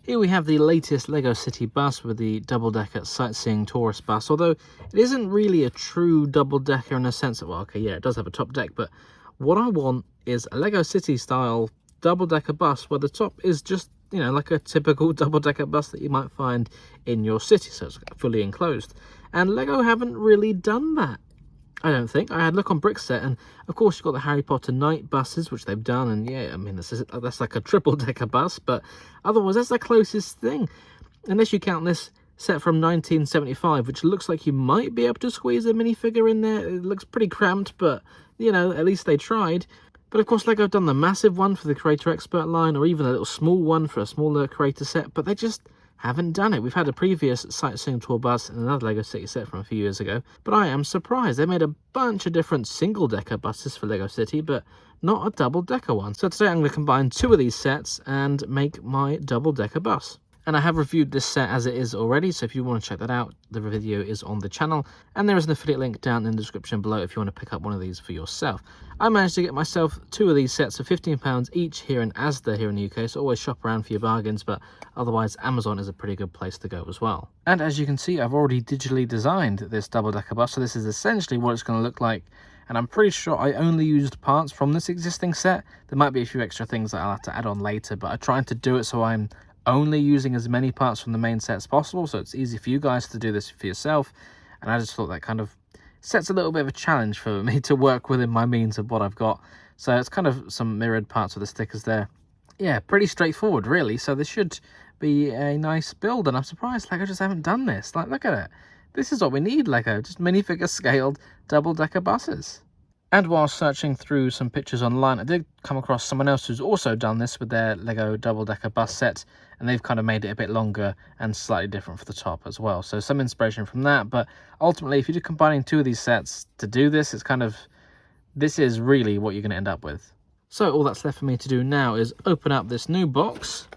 Here we have the latest LEGO City bus with the double-decker sightseeing tourist bus, although it isn't really a true double-decker in a sense of, well, okay, yeah, it does have a top deck, but what I want is a LEGO City style double-decker bus where the top is just, you know, like a typical double-decker bus that you might find in your city, so it's fully enclosed. And LEGO haven't really done that, I don't think. I had a look on Brickset, and of course you've got the Harry Potter night buses, which they've done, and yeah, I mean, that's like a triple-decker bus, but otherwise that's the closest thing. Unless you count this set from 1975, which looks like you might be able to squeeze a minifigure in there. It looks pretty cramped, but, you know, at least they tried. But of course, LEGO have done the massive one for the Creator Expert line, or even a little small one for a smaller creator set, but they just haven't done it. We've had a previous sightseeing tour bus in another LEGO City set from a few years ago, but I am surprised. They made a bunch of different single-decker buses for LEGO City, but not a double-decker one. So today I'm going to combine two of these sets and make my double-decker bus. And I have reviewed this set as it is already, so if you want to check that out, the video is on the channel, and there is an affiliate link down in the description below if you want to pick up one of these for yourself. I managed to get myself two of these sets for £15 each here in Asda here in the UK, so always shop around for your bargains, but otherwise Amazon is a pretty good place to go as well. And as you can see, I've already digitally designed this double-decker bus, so this is essentially what it's going to look like. And I'm pretty sure I only used parts from this existing set. There might be a few extra things that I'll have to add on later, but I tried to do it so I'm only using as many parts from the main set as possible, so it's easy for you guys to do this for yourself. And I just thought that kind of sets a little bit of a challenge for me to work within my means of what I've got. So it's kind of some mirrored parts of the stickers there. Yeah, pretty straightforward really, so this should be a nice build, and I'm surprised LEGO just haven't done this. Like, look at it. This is what we need, LEGO, just minifigure scaled double-decker buses. And while searching through some pictures online, I did come across someone else who's also done this with their LEGO double-decker bus set, and they've kind of made it a bit longer and slightly different for the top as well. So some inspiration from that, but ultimately, if you're combining two of these sets to do this, it's kind of, this is really what you're going to end up with. So all that's left for me to do now is open up this new box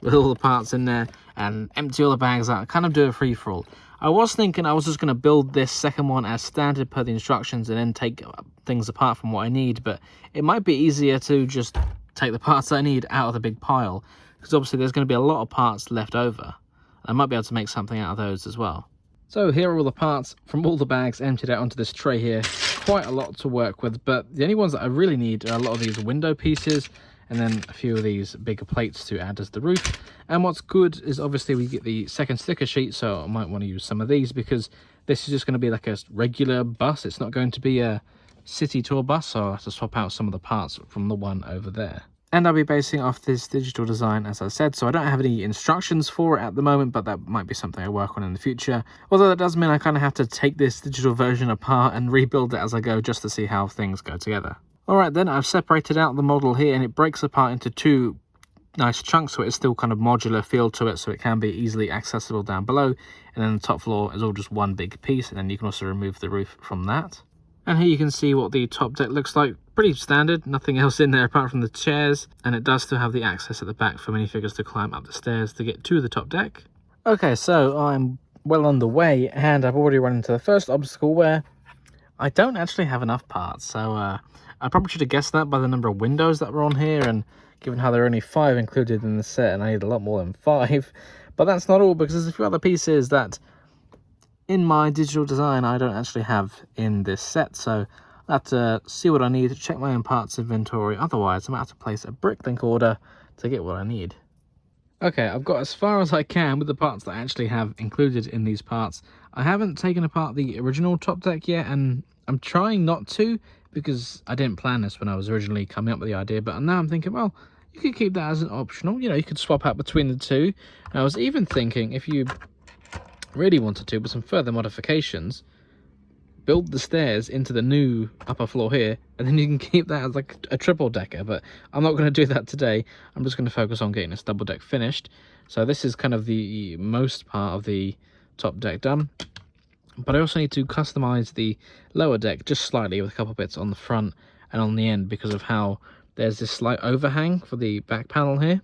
with all the parts in there and empty all the bags out, kind of do a free-for-all. I was thinking I was just going to build this second one as standard per the instructions and then take things apart from what I need, but it might be easier to just take the parts I need out of the big pile, because obviously there's going to be a lot of parts left over. I might be able to make something out of those as well. So here are all the parts from all the bags emptied out onto this tray here. Quite a lot to work with, but the only ones that I really need are a lot of these window pieces, and then a few of these bigger plates to add as the roof. And what's good is obviously we get the second sticker sheet, so I might want to use some of these because this is just going to be like a regular bus. It's not going to be a city tour bus, so I'll have to swap out some of the parts from the one over there. And I'll be basing off this digital design, as I said, so I don't have any instructions for it at the moment, but that might be something I work on in the future. Although that does mean I kind of have to take this digital version apart and rebuild it as I go just to see how things go together. Alright then, I've separated out the model here and it breaks apart into two nice chunks, so it's still kind of modular feel to it, so it can be easily accessible down below. And then the top floor is all just one big piece, and then you can also remove the roof from that. And here you can see what the top deck looks like. Pretty standard, nothing else in there apart from the chairs, and it does still have the access at the back for minifigures to climb up the stairs to get to the top deck. Okay, so I'm well on the way, and I've already run into the first obstacle where I don't actually have enough parts, so I probably should have guessed that by the number of windows that were on here, and given how there are only 5 included in the set, and I need a lot more than 5. But that's not all, because there's a few other pieces that in my digital design I don't actually have in this set, so I have to see what I need to check my own parts inventory. Otherwise I might have to place a bricklink order to get what I need. Okay, I've got as far as I can with the parts that I actually have included in these parts. I haven't taken apart the original top deck yet, and I'm trying not to because I didn't plan this when I was originally coming up with the idea, but now I'm thinking, well, you could keep that as an optional. You know, you could swap out between the two. And I was even thinking, if you really wanted to, with some further modifications, build the stairs into the new upper floor here, and then you can keep that as like a triple decker. But I'm not going to do that today. I'm just going to focus on getting this double deck finished. So this is kind of the most part of the top deck done, but I also need to customize the lower deck just slightly with a couple bits on the front and on the end, because of how there's this slight overhang for the back panel here,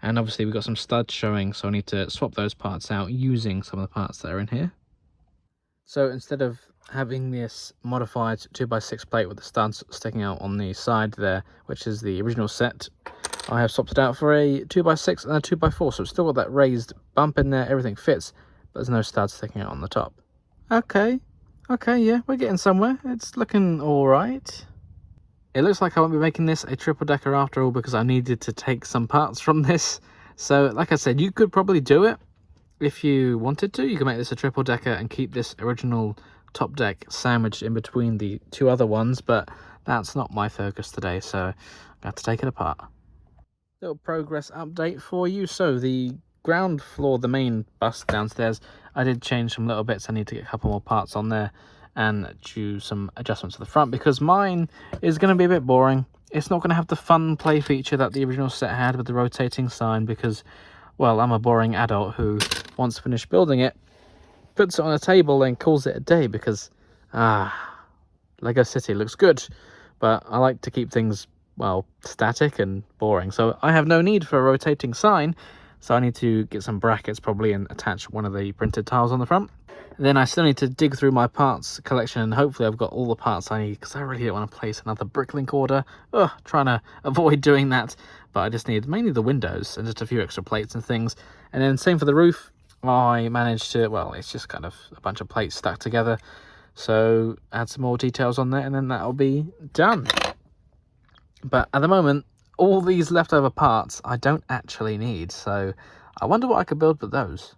and obviously we've got some studs showing, so I need to swap those parts out using some of the parts that are in here. So instead of having this modified 2x6 plate with the studs sticking out on the side there, which is the original set, I have swapped it out for a 2x6 and a 2x4, so it's still got that raised bump in there, everything fits, but there's no studs sticking out on the top. Okay, yeah, we're getting somewhere. It's looking alright. It looks like I won't be making this a triple decker after all, because I needed to take some parts from this. So, like I said, you could probably do it if you wanted to. You can make this a triple decker and keep this original top deck sandwiched in between the two other ones, but that's not my focus today, so I have to take it apart. Little progress update for you. So the ground floor, the main bus downstairs, I did change some little bits. I need to get a couple more parts on there and do some adjustments to the front, because mine is going to be a bit boring. It's not going to have the fun play feature that the original set had with the rotating sign, because, well, I'm a boring adult who, once finished building it, puts it on a table and calls it a day, because Lego City looks good, but I like to keep things, well, static and boring. So I have no need for a rotating sign, so I need to get some brackets probably and attach one of the printed tiles on the front. And then I still need to dig through my parts collection, and hopefully I've got all the parts I need, because I really don't want to place another bricklink order. Trying to avoid doing that, but I just need mainly the windows and just a few extra plates and things. And then same for the roof. I managed to, well, it's just kind of a bunch of plates stuck together, so add some more details on there and then that'll be done. But at the moment, all these leftover parts I don't actually need, so I wonder what I could build with those.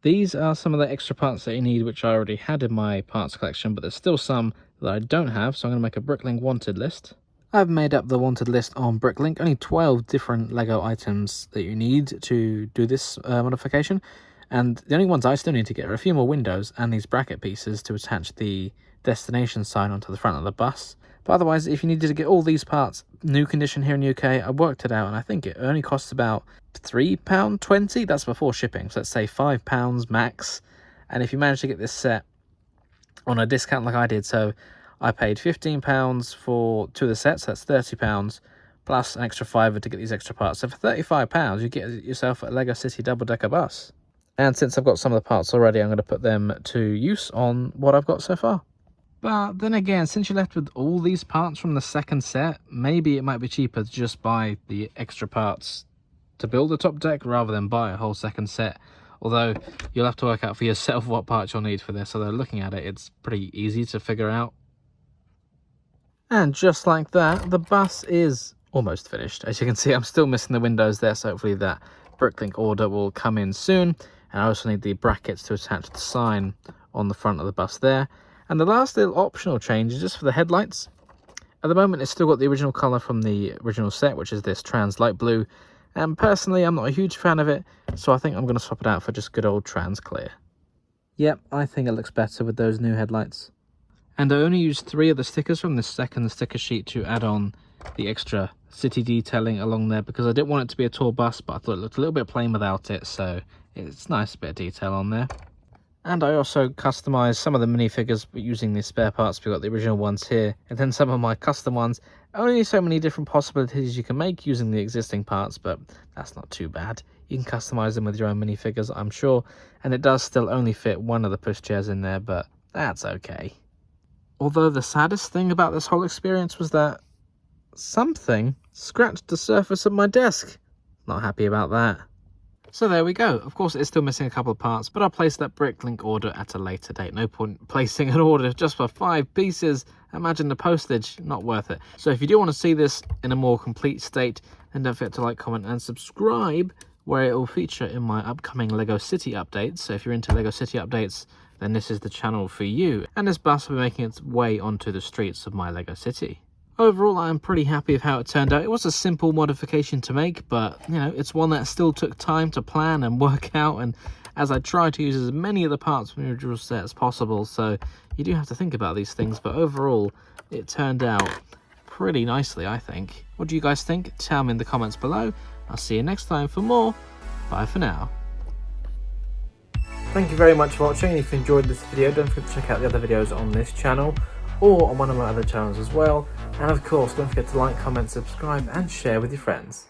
These are some of the extra parts that you need, which I already had in my parts collection, but there's still some that I don't have, so I'm going to make a Bricklink wanted list. I've made up the wanted list on Bricklink, only 12 different Lego items that you need to do this modification, and the only ones I still need to get are a few more windows and these bracket pieces to attach the destination sign onto the front of the bus. But otherwise, if you needed to get all these parts new condition here in the UK, I worked it out and I think it only costs about £3.20. That's before shipping, so let's say £5 max. And if you manage to get this set on a discount like I did, so I paid £15 for two of the sets, so that's £30, plus an extra £5 to get these extra parts. So for £35, you get yourself a Lego City double-decker bus. And since I've got some of the parts already, I'm going to put them to use on what I've got so far. But then again, since you're left with all these parts from the second set, maybe it might be cheaper to just buy the extra parts to build the top deck rather than buy a whole second set. Although you'll have to work out for yourself what parts you'll need for this, although looking at it, it's pretty easy to figure out. And just like that, the bus is almost finished. As you can see, I'm still missing the windows there, so hopefully that Bricklink order will come in soon. And I also need the brackets to attach the sign on the front of the bus there. And the last little optional change is just for the headlights. At the moment, it's still got the original colour from the original set, which is this trans light blue. And personally, I'm not a huge fan of it, so I think I'm going to swap it out for just good old trans clear. Yep, I think it looks better with those new headlights. And I only used 3 of the stickers from the second sticker sheet to add on the extra city detailing along there, because I didn't want it to be a tall bus, but I thought it looked a little bit plain without it, so it's a nice bit of detail on there. And I also customised some of the minifigures using the spare parts. We've got the original ones here, and then some of my custom ones. Only so many different possibilities you can make using the existing parts, but that's not too bad. You can customise them with your own minifigures, I'm sure, and it does still only fit one of the pushchairs in there, but that's okay. Although the saddest thing about this whole experience was that something scratched the surface of my desk. Not happy about that. So there we go. Of course, it's still missing a couple of parts, but I'll place that Bricklink order at a later date. No point placing an order just for 5 pieces. Imagine the postage, not worth it. So if you do want to see this in a more complete state, then don't forget to like, comment, and subscribe, where it will feature in my upcoming Lego City updates. So if you're into Lego City updates, then this is the channel for you. And this bus will be making its way onto the streets of my Lego City. Overall, I'm pretty happy with how it turned out. It was a simple modification to make, but, you know, it's one that still took time to plan and work out, and as I tried to use as many of the parts from the original set as possible, so you do have to think about these things, but overall, it turned out pretty nicely, I think. What do you guys think? Tell me in the comments below. I'll see you next time for more. Bye for now. Thank you very much for watching, and if you enjoyed this video, don't forget to check out the other videos on this channel, or on one of my other channels as well. And of course, don't forget to like, comment, subscribe, and share with your friends.